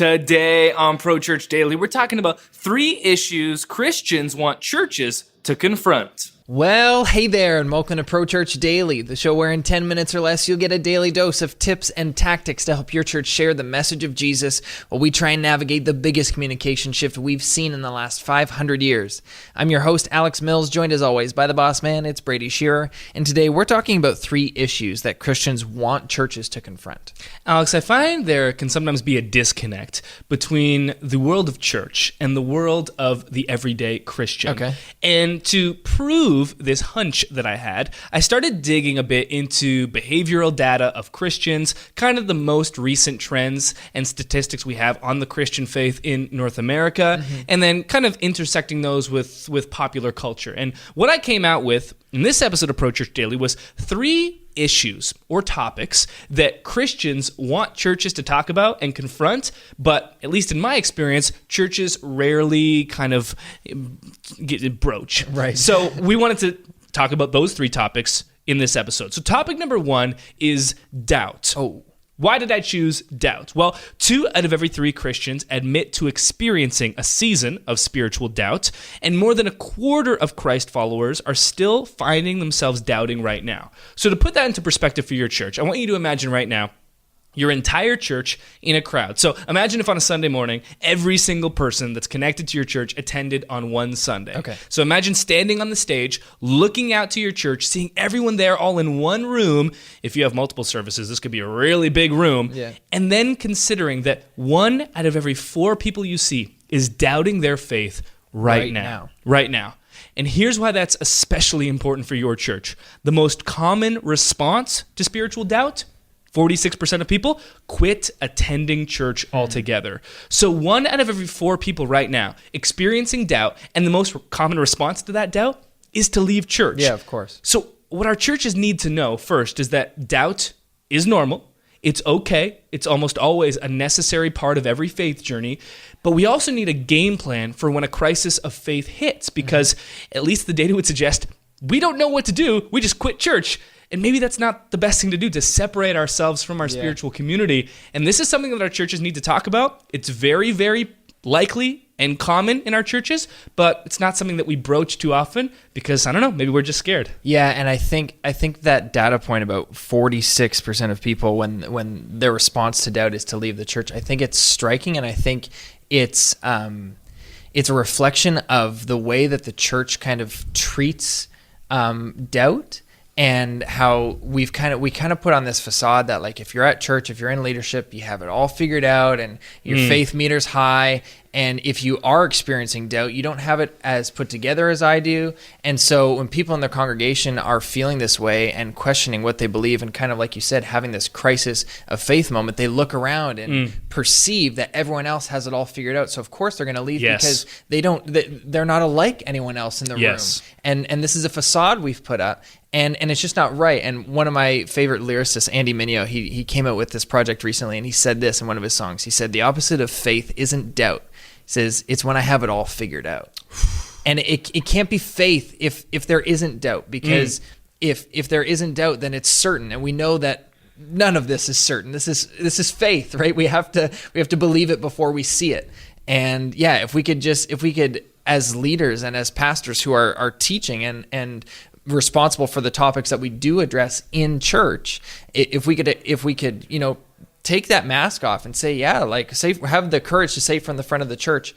Today on Pro Church Daily, we're talking about 3 issues Christians want churches to confront. Well, hey there, and welcome to Pro Church Daily, the show where in 10 minutes or less you'll get a daily dose of tips and tactics to help your church share the message of Jesus while we try and navigate the biggest communication shift we've seen in the last 500 years. I'm your host, Alex Mills, joined as always by the boss man, it's Brady Shearer, and today we're talking about 3 issues that Christians want churches to confront. Alex, I find there can sometimes be a disconnect between the world of church and the world of the everyday Christian. Okay. And to prove this hunch that I had, I started digging a bit into behavioral data of Christians, kind of the most recent trends and statistics we have on the Christian faith in North America, and then kind of intersecting those with popular culture. And what I came out with in this episode of Pro Church Daily was 3 issues or topics that Christians want churches to talk about and confront, but at least in my experience, churches rarely kind of broach. Right. So we wanted to talk about those 3 topics in this episode. So topic number 1 is doubt. Oh. Why did I choose doubt? Well, 2 out of every 3 Christians admit to experiencing a season of spiritual doubt, and more than a quarter of Christ followers are still finding themselves doubting right now. So to put that into perspective for your church, I want you to imagine right now your entire church in a crowd. So imagine if on a Sunday morning, every single person that's connected to your church attended on one Sunday. Okay. So imagine standing on the stage, looking out to your church, seeing everyone there all in one room. If you have multiple services, this could be a really big room. Yeah. And then considering that 1 out of every 4 people you see is doubting their faith right now. Right now. And here's why that's especially important for your church. The most common response to spiritual doubt, 46% of people quit attending church altogether. So 1 out of every 4 people right now experiencing doubt, and the most common response to that doubt is to leave church. Yeah, of course. So what our churches need to know first is that doubt is normal. It's okay. It's almost always a necessary part of every faith journey. But we also need a game plan for when a crisis of faith hits, because at least the data would suggest we don't know what to do. We just quit church. And maybe that's not the best thing to do, to separate ourselves from our spiritual community. And this is something that our churches need to talk about. It's very, very likely and common in our churches, but it's not something that we broach too often because, I don't know, maybe we're just scared. Yeah, and I think that data point about 46% of people when their response to doubt is to leave the church, I think it's striking, and I think it's a reflection of the way that the church kind of treats doubt. And how we kind of put on this facade that, like, if you're at church, if you're in leadership, you have it all figured out and your faith meter's high. And if you are experiencing doubt, you don't have it as put together as I do. And so when people in their congregation are feeling this way and questioning what they believe and kind of, like you said, having this crisis of faith moment, they look around and perceive that everyone else has it all figured out. So of course they're going to leave because they're not alike anyone else in the room. And this is a facade we've put up. And it's just not right. And one of my favorite lyricists, Andy Mineo, he came out with this project recently, and he said this in one of his songs. He said, "The opposite of faith isn't doubt." He says, "It's when I have it all figured out." And it can't be faith if there isn't doubt, because if there isn't doubt, then it's certain. And we know that none of this is certain. This is faith, right? We have to believe it before we see it. And yeah, if we could as leaders and as pastors who are teaching and responsible for the topics that we do address in church, if we could take that mask off and say, have the courage to say from the front of the church,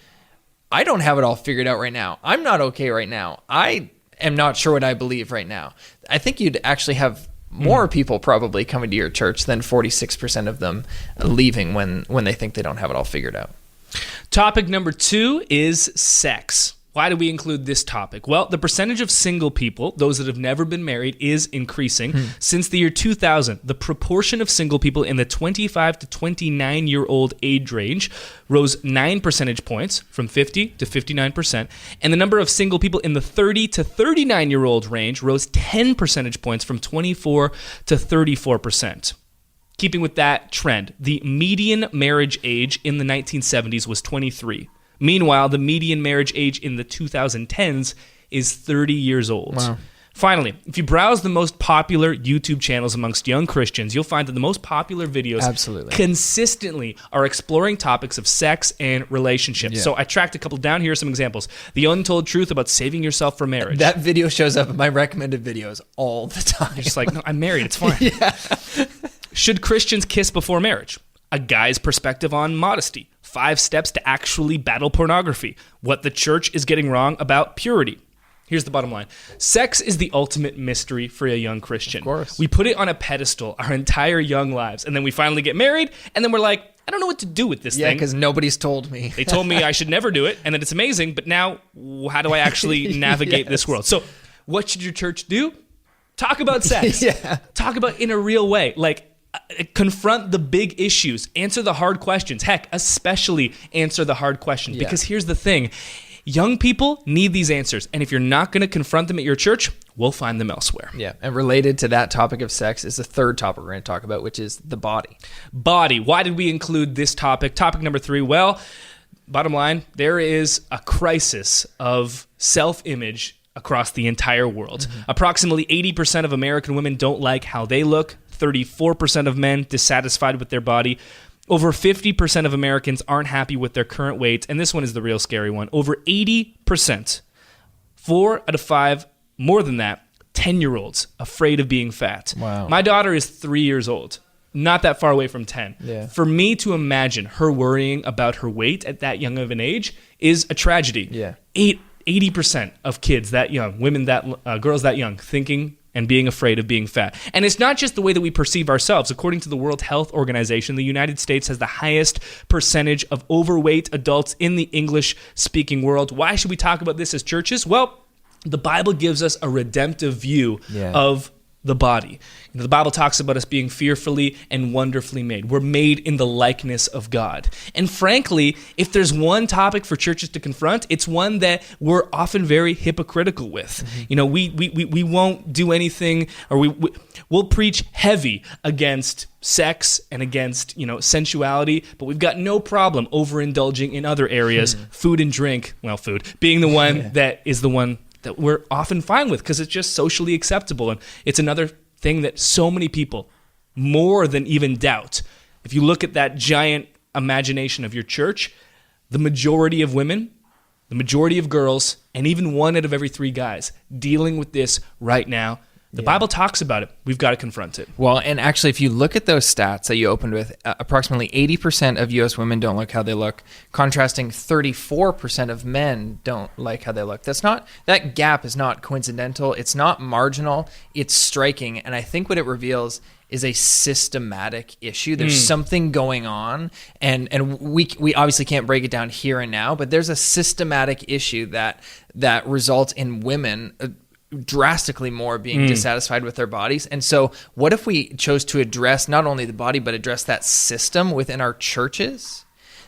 I don't have it all figured out right now. I'm not okay right now. I am not sure what I believe right now. I think you'd actually have more people probably coming to your church than 46% of them leaving when they think they don't have it all figured out. Topic number 2 is sex. Why do we include this topic? Well, the percentage of single people, those that have never been married, is increasing. Since the year 2000, the proportion of single people in the 25 to 29-year-old age range rose 9 percentage points, from 50 to 59%, and the number of single people in the 30 to 39-year-old range rose 10 percentage points, from 24 to 34%. Keeping with that trend, the median marriage age in the 1970s was 23. Meanwhile, the median marriage age in the 2010s is 30 years old. Wow. Finally, if you browse the most popular YouTube channels amongst young Christians, you'll find that the most popular videos consistently are exploring topics of sex and relationships. So I tracked a couple down. Here are some examples. The untold truth about saving yourself for marriage. That video shows up in my recommended videos all the time. You're just like, no, I'm married. It's fine. Should Christians kiss before marriage? A guy's perspective on modesty. 5 steps to actually battle pornography. What the church is getting wrong about purity. Here's the bottom line. Sex is the ultimate mystery for a young Christian. Of course. We put it on a pedestal our entire young lives, and then we finally get married, and then we're like, I don't know what to do with this thing. Yeah, because nobody's told me. They told me I should never do it, and that it's amazing, but now how do I actually navigate this world? So what should your church do? Talk about sex. Talk about in a real way. Like, confront the big issues. Answer the hard questions. Heck, especially answer the hard questions. Because here's the thing. Young people need these answers. And if you're not going to confront them at your church, we'll find them elsewhere. Yeah. And related to that topic of sex is the third topic we're going to talk about, which is the body. Body. Why did we include this topic? Topic number 3. Well, bottom line, there is a crisis of self-image across the entire world. Approximately 80% of American women don't like how they look. 34% of men dissatisfied with their body. Over 50% of Americans aren't happy with their current weight, and this one is the real scary one. Over 80%, 4 out of 5, more than that, 10-year-olds afraid of being fat. Wow. My daughter is 3 years old, not that far away from 10. Yeah. For me to imagine her worrying about her weight at that young of an age is a tragedy. Yeah. 80% of kids that young, women that, girls that young, thinking and being afraid of being fat. And it's not just the way that we perceive ourselves. According to the World Health Organization, the United States has the highest percentage of overweight adults in the English-speaking world. Why should we talk about this as churches? Well, the Bible gives us a redemptive view of the body. The Bible talks about us being fearfully and wonderfully made. We're made in the likeness of God. And frankly, if there's one topic for churches to confront, it's one that we're often very hypocritical with. You know, we won't do anything, or we'll preach heavy against sex and against, sensuality, but we've got no problem overindulging in other areas, food and drink, food, being the one that is the one that we're often fine with because it's just socially acceptable. And it's another thing that so many people, more than even doubt, if you look at that giant imagination of your church, the majority of women, the majority of girls, and even 1 out of every 3 guys dealing with this right now. The Bible talks about it. We've got to confront it. Well, and actually, if you look at those stats that you opened with, approximately 80% of U.S. women don't like how they look, contrasting 34% of men don't like how they look. That gap is not coincidental. It's not marginal. It's striking. And I think what it reveals is a systematic issue. There's something going on, and we obviously can't break it down here and now, but there's a systematic issue that results in women drastically more being dissatisfied with their bodies. And so what if we chose to address not only the body, but address that system within our churches?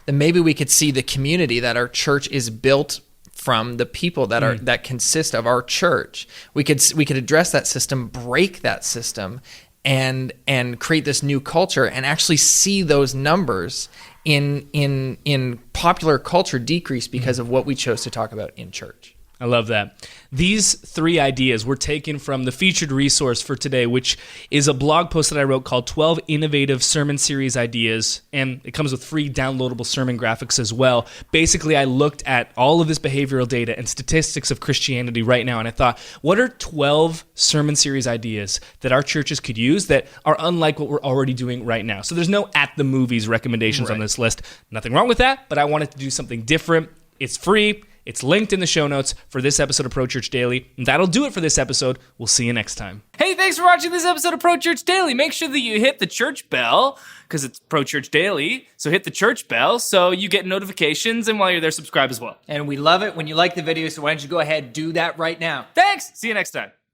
Then maybe we could see the community that our church is built from, the people that are that consist of our church. We could address that system, break that system, and create this new culture, and actually see those numbers in popular culture decrease because of what we chose to talk about in church. I love that. These 3 ideas were taken from the featured resource for today, which is a blog post that I wrote called 12 Innovative Sermon Series Ideas, and it comes with free downloadable sermon graphics as well. Basically, I looked at all of this behavioral data and statistics of Christianity right now, and I thought, what are 12 sermon series ideas that our churches could use that are unlike what we're already doing right now? So there's no at the movies recommendations on this list. Nothing wrong with that, but I wanted to do something different. It's free. It's linked in the show notes for this episode of Pro Church Daily. And that'll do it for this episode. We'll see you next time. Hey, thanks for watching this episode of Pro Church Daily. Make sure that you hit the church bell, because it's Pro Church Daily. So hit the church bell so you get notifications. And while you're there, subscribe as well. And we love it when you like the video, so why don't you go ahead and do that right now. Thanks. See you next time.